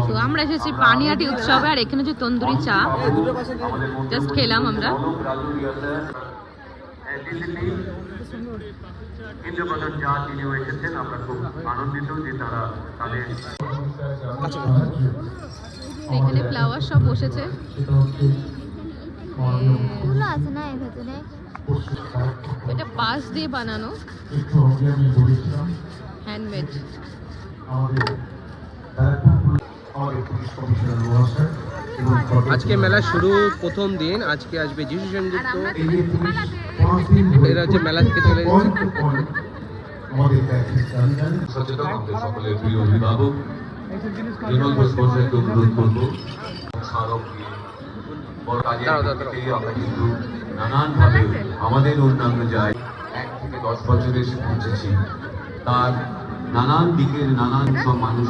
তো আমরা এসেছি পানিহাটি উৎসবে, আর এখানে যে তন্দুরি চা জাস্ট খেলাম আমরা। এখানে ফ্লাওয়ার সব বসেছে। এটা বাঁশ দিয়ে বানানো, হ্যান্ডমেড। আজকে মেলা শুরু প্রথম দিন, আজকে আসবে যিশু সেনগুপ্ত। এরা হচ্ছে মেলা থেকে চলে এসেছে। সচেতন আমাদের সকলের প্রিয় অভিভাবক বিমল ঘোষ মশাইকে অনুরোধ করবো স্মারক দিয়ে বড় কাজের ক্ষেত্রে আমরা কিন্তু নানানভাবে আমাদের অন্যান্য যায় 1 থেকে 10 বছরে এসে পৌঁছেছি, তার নানান দিকের নানান সব মানুষ